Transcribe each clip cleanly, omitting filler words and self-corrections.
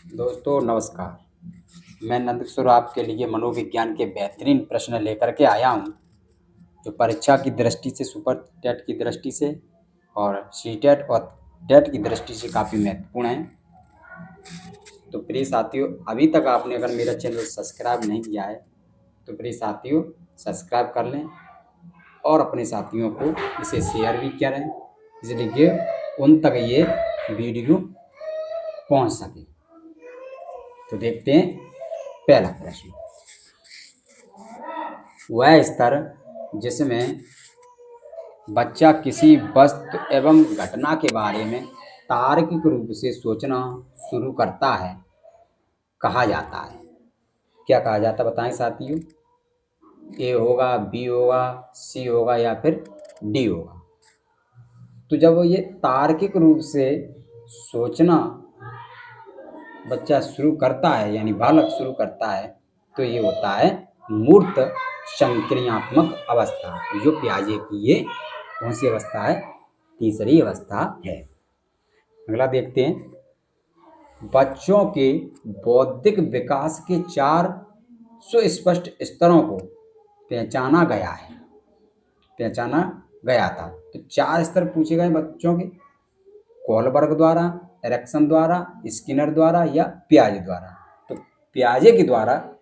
दोस्तों नमस्कार। मैं नंदकिशोर आपके लिए मनोविज्ञान के बेहतरीन प्रश्न लेकर के आया हूँ, जो परीक्षा की दृष्टि से, सुपर टेट की दृष्टि से और सी टेट और टेट की दृष्टि से काफ़ी महत्वपूर्ण हैं। तो प्रिय साथियों, अभी तक आपने अगर मेरा चैनल सब्सक्राइब नहीं किया है तो प्रिय साथियों सब्सक्राइब कर लें और अपने साथियों को इसे शेयर भी करें, इसलिए कि उन तक ये वीडियो पहुँच सके। तो देखते हैं पहला प्रश्न। वह स्तर जिसमें बच्चा किसी वस्तु एवं घटना के बारे में तार्किक रूप से सोचना शुरू करता है कहा जाता है। क्या कहा जाता है बताएं साथियों? ए होगा, बी होगा, सी होगा या फिर डी होगा। तो जब ये तार्किक रूप से सोचना बच्चा शुरू करता है यानी बालक शुरू करता है तो ये होता है मूर्त संक्रियात्मक अवस्था, जो पियाजे की ये कौन सी अवस्था है? तीसरी अवस्था है। अगला देखते हैं। बच्चों के बौद्धिक विकास के 4 सुस्पष्ट स्तरों को पहचाना गया था। तो 4 स्तर पूछे गए बच्चों के, कोलबर्ग द्वारा, एरिक्सन द्वारा, स्किनर द्वारा या पियाजे द्वारा। तो पियाजे के द्वारा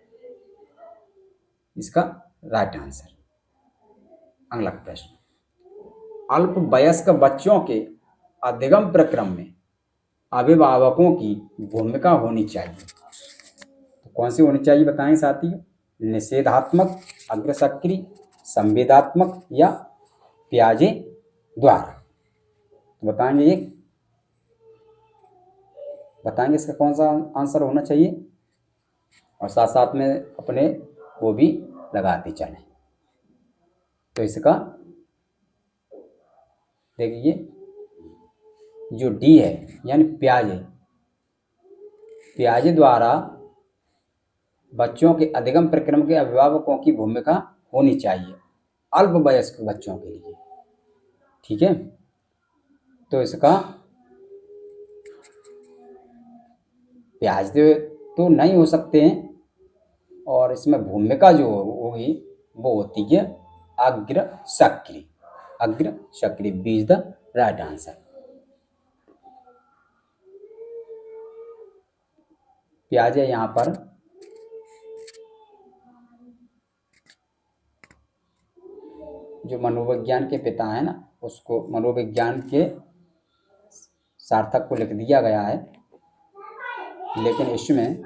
इसका राइट आंसर। अगला प्रश्न। अल्प वयस्क बच्चों के अधिगम प्रक्रम में अभिभावकों की भूमिका होनी चाहिए। तो कौन सी होनी चाहिए बताएं साथियों? निषेधात्मक, अग्रसक्रिय, संवेदात्मक या पियाजे द्वारा। तो बताएंगे इसका कौन सा आंसर होना चाहिए, और साथ साथ में अपने वो भी लगाते चलें। तो इसका देखिए, जो डी है यानी पियाजे द्वारा बच्चों के अधिगम प्रक्रम के अभिभावकों की भूमिका होनी चाहिए अल्प वयस्क बच्चों के लिए। ठीक है, तो इसका पियाजे तो नहीं हो सकते हैं, और इसमें भूमिका जो होगी वो होती है अग्रसक्रिय। B is the right answer. पियाजे यहाँ पर जो मनोविज्ञान के पिता है ना, उसको मनोविज्ञान के सार्थक को लिख दिया गया है। लेकिन इसमें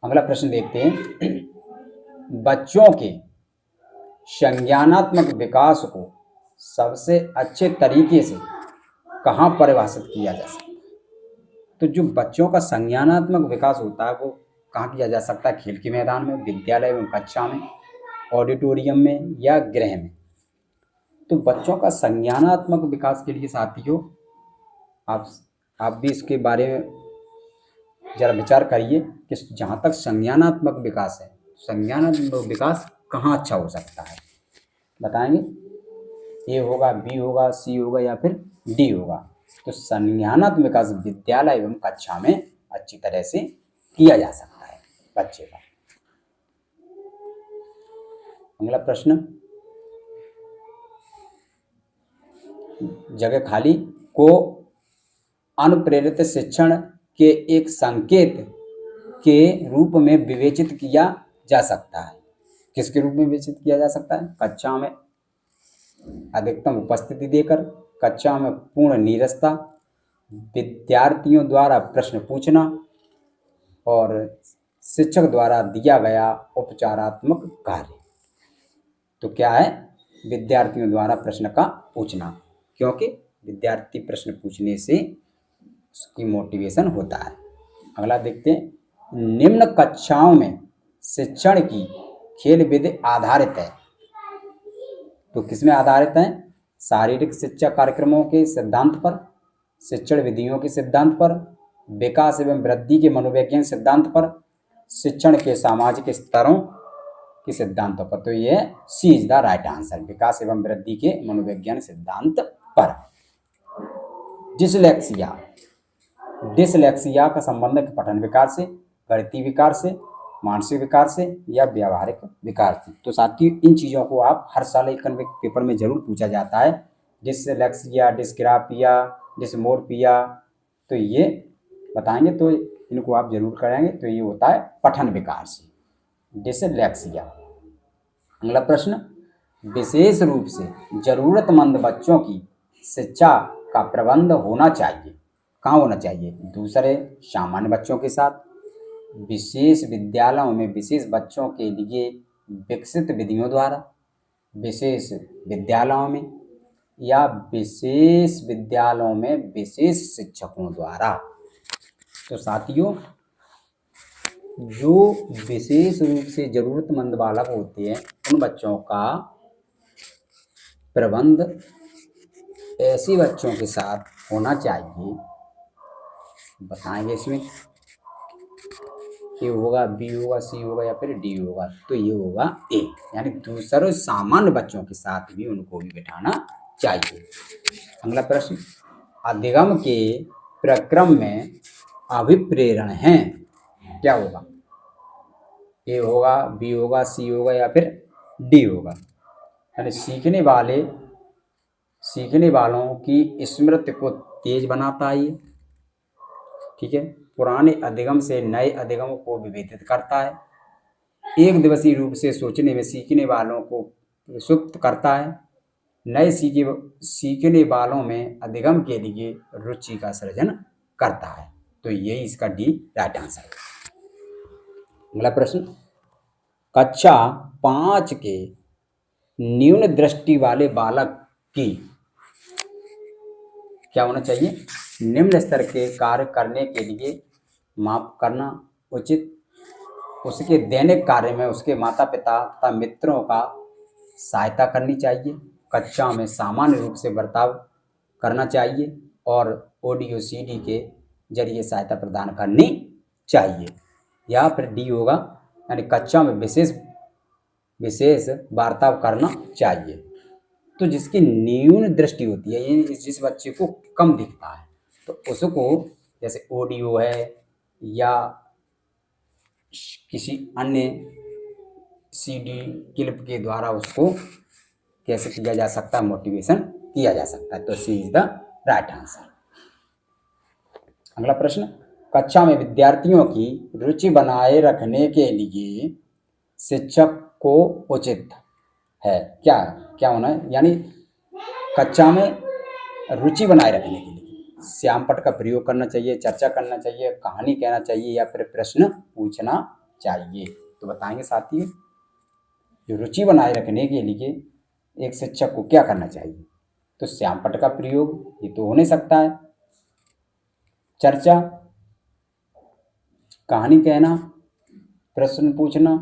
अगला प्रश्न देखते हैं। बच्चों के संज्ञानात्मक विकास को सबसे अच्छे तरीके से कहाँ परिभाषित किया जा सकता है? तो जो बच्चों का संज्ञानात्मक विकास होता है वो कहाँ किया जा सकता है? खेल के मैदान में, विद्यालय एवं कक्षा में, ऑडिटोरियम में या गृह में। तो बच्चों का संज्ञानात्मक विकास के लिए साथियों आप भी इसके बारे में जरा विचार करिए कि जहाँ तक संज्ञानात्मक विकास है, संज्ञानात्मक विकास कहाँ अच्छा हो सकता है? बताएंगे? ए होगा, बी होगा, सी होगा या फिर डी होगा। तो संज्ञानात्मक विकास विद्यालय एवं कक्षा में अच्छी तरह से किया जा सकता है बच्चे का। अगला प्रश्न। जगह खाली को अनुप्रेरित शिक्षण के एक संकेत के रूप में विवेचित किया जा सकता है। किसके रूप में विवेचित किया जा सकता है? कक्षा में अधिकतम उपस्थिति देकर, कक्षा में पूर्ण नीरसता, विद्यार्थियों द्वारा प्रश्न पूछना और शिक्षक द्वारा दिया गया उपचारात्मक कार्य। तो क्या है? विद्यार्थियों द्वारा प्रश्न का पूछना, क्योंकि विद्यार्थी प्रश्न पूछने से उसकी मोटिवेशन होता है। अगला देखते हैं। निम्न कक्षाओं में शिक्षण की खेल विधि आधारित है। तो किसमें आधारित है? शारीरिक शिक्षा कार्यक्रमों के सिद्धांत पर, शिक्षण विधियों के सिद्धांत पर, विकास एवं वृद्धि के मनोवैज्ञानिक सिद्धांत पर, शिक्षण के सामाजिक स्तरों के सिद्धांतों पर। तो ये सी इज द राइट आंसर, विकास एवं वृद्धि के मनोवैज्ञानिक सिद्धांत पर। डिसलेक्सिया डिसलेक्सिया का संबंध पठन विकार से, गणितीय विकार से, मानसिक विकार से या व्यावहारिक विकार से। तो साथियों इन चीज़ों को आप हर साल एक पेपर में जरूर पूछा जाता है। डिसलेक्सिया, डिस्ग्राफिया, डिसमोर्फिया, तो ये बताएंगे, तो इनको आप जरूर करेंगे। तो ये होता है पठन विकार से, डिसलेक्सिया। अगला प्रश्न, विशेष रूप से जरूरतमंद बच्चों की शिक्षा का प्रबंध होना चाहिए, कहाँ होना चाहिए? दूसरे सामान्य बच्चों के साथ, विशेष विद्यालयों में विशेष बच्चों के लिए विकसित विधियों द्वारा, विशेष विद्यालयों में, या विशेष विद्यालयों में विशेष शिक्षकों द्वारा। तो साथियों जो विशेष रूप से जरूरतमंद बालक होते हैं उन बच्चों का प्रबंध ऐसे बच्चों के साथ होना चाहिए, बताएंगे इसमें ए होगा, बी होगा, सी होगा या फिर डी होगा। तो ये होगा ए, यानी दूसरे सामान्य बच्चों के साथ भी उनको भी बिठाना चाहिए। अगला प्रश्न, अधिगम के प्रक्रम में अभिप्रेरण है, क्या होगा? ए होगा, बी होगा, सी होगा या फिर डी होगा। यानी सीखने वालों की स्मृति को तेज बनाता है ये, ठीक है। पुराने अधिगम से नए अधिगम को विभेदित करता है, एक दिवसीय रूप से सोचने में सीखने वालों को प्रसुप्त करता है, नए सीखने वालों में अधिगम के लिए रुचि का सृजन करता है। तो यही इसका डी राइट आंसर है। अगला प्रश्न, कक्षा 5 के न्यून दृष्टि वाले बालक की क्या होना चाहिए? निम्न स्तर के कार्य करने के लिए माप करना उचित, उसके दैनिक कार्य में उसके माता पिता तथा मित्रों का सहायता करनी चाहिए, कक्षा में सामान्य रूप से बर्ताव करना चाहिए और ऑडियो सीडी के जरिए सहायता प्रदान करनी चाहिए। या फिर डी होगा, यानी कक्षा में विशेष बर्ताव करना चाहिए। तो जिसकी न्यून दृष्टि होती है, यानी जिस बच्चे को कम दिखता है, तो उसको जैसे ऑडियो है या किसी अन्य सीडी क्लिप के द्वारा उसको कैसे किया जा सकता है, मोटिवेशन किया जा सकता है। तो सी इज द राइट आंसर। अगला प्रश्न, कक्षा में विद्यार्थियों की रुचि बनाए रखने के लिए शिक्षक को उचित है क्या होना है? यानी कक्षा में रुचि बनाए रखने के लिए श्यामपट्ट का प्रयोग करना चाहिए, चर्चा करना चाहिए, कहानी कहना चाहिए या फिर प्रश्न पूछना चाहिए। तो बताएंगे साथियों, जो रुचि बनाए रखने के लिए एक शिक्षक को क्या करना चाहिए? तो श्यामपट्ट का प्रयोग ये तो हो नहीं सकता है, चर्चा, कहानी कहना, प्रश्न पूछना।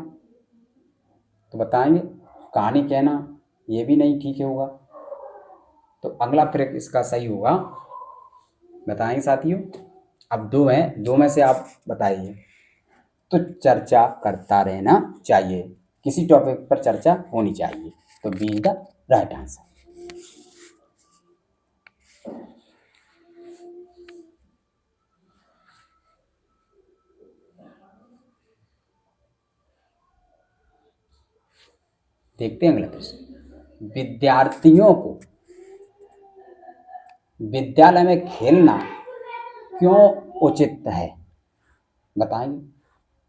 तो बताएंगे कहानी कहना ये भी नहीं ठीक होगा। तो अगला फिर इसका सही होगा, बताएंगे साथियों। अब दो में से आप बताइए। तो चर्चा करता रहना चाहिए, किसी टॉपिक पर चर्चा होनी चाहिए। तो B is the right answer. देखते हैं अगला प्रश्न, विद्यार्थियों को विद्यालय में खेलना क्यों उचित है? बताएंगे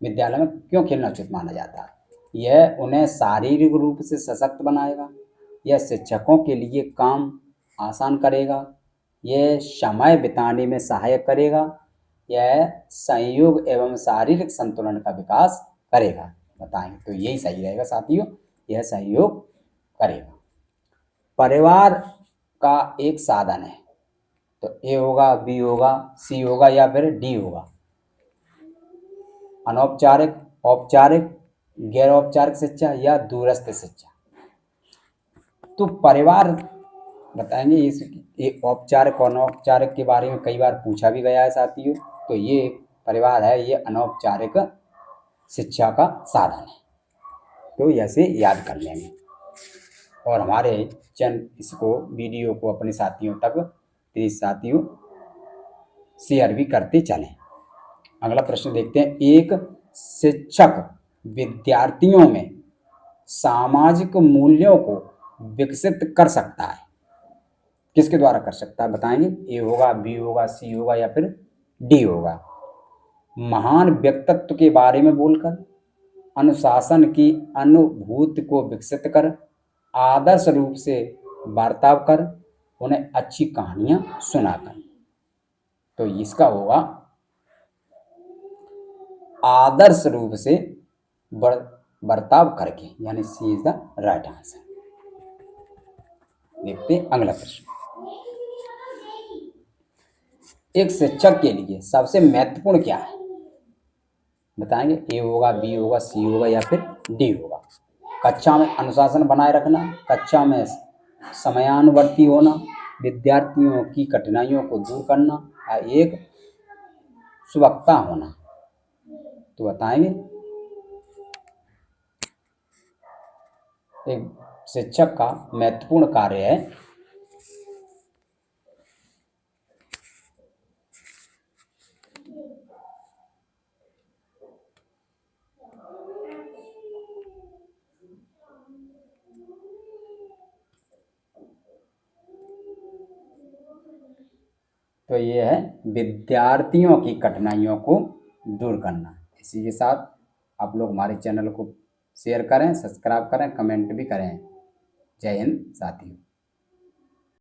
विद्यालय में क्यों खेलना उचित माना जाता है? यह उन्हें शारीरिक रूप से सशक्त बनाएगा, यह शिक्षकों के लिए काम आसान करेगा, यह समय बिताने में सहायक करेगा, यह संयोग एवं शारीरिक संतुलन का विकास करेगा। बताएंगे। तो यही सही रहेगा साथियों, यह सहयोग करेगा। परिवार का एक साधन है। तो ए होगा, बी होगा, सी होगा या फिर डी होगा। अनौपचारिक, औपचारिक, गैर औपचारिक शिक्षा या दूरस्थ शिक्षा। तो परिवार बताएंगे, ये औपचारिक और अनौपचारिक के बारे में कई बार पूछा भी गया है साथियों। तो ये परिवार है, ये अनौपचारिक शिक्षा का साधन है। तो ऐसे याद कर लेंगे और हमारे चैनल इसको वीडियो को अपने साथियों तक प्लीज साथियों शेयर भी करते चलें। अगला प्रश्न देखते हैं, एक शिक्षक विद्यार्थियों में सामाजिक मूल्यों को विकसित कर सकता है, किसके द्वारा कर सकता है बताएंगे? ए होगा, बी होगा, सी होगा या फिर डी होगा? महान व्यक्तित्व के बारे में बोलकर, अनुशासन की अनुभूति को विकसित कर, आदर्श रूप से बर्ताव कर, उन्हें अच्छी कहानियां सुनाकर। तो इसका होगा आदर्श रूप से बर्ताव करके, यानी सी इज द राइट आंसर। देखते हैं अगला प्रश्न, एक शिक्षक के लिए सबसे महत्वपूर्ण क्या है बताएंगे? ए होगा, बी होगा, सी होगा या फिर डी होगा? कक्षा में अनुशासन बनाए रखना, कक्षा में समयानुवर्ती होना, विद्यार्थियों की कठिनाइयों को दूर करना या एक सुवक्ता होना? तो बताएंगे। एक शिक्षक का महत्वपूर्ण कार्य है तो ये है विद्यार्थियों की कठिनाइयों को दूर करना। इसी के साथ आप लोग हमारे चैनल को शेयर करें, सब्सक्राइब करें, कमेंट भी करें। जय हिंद साथियों।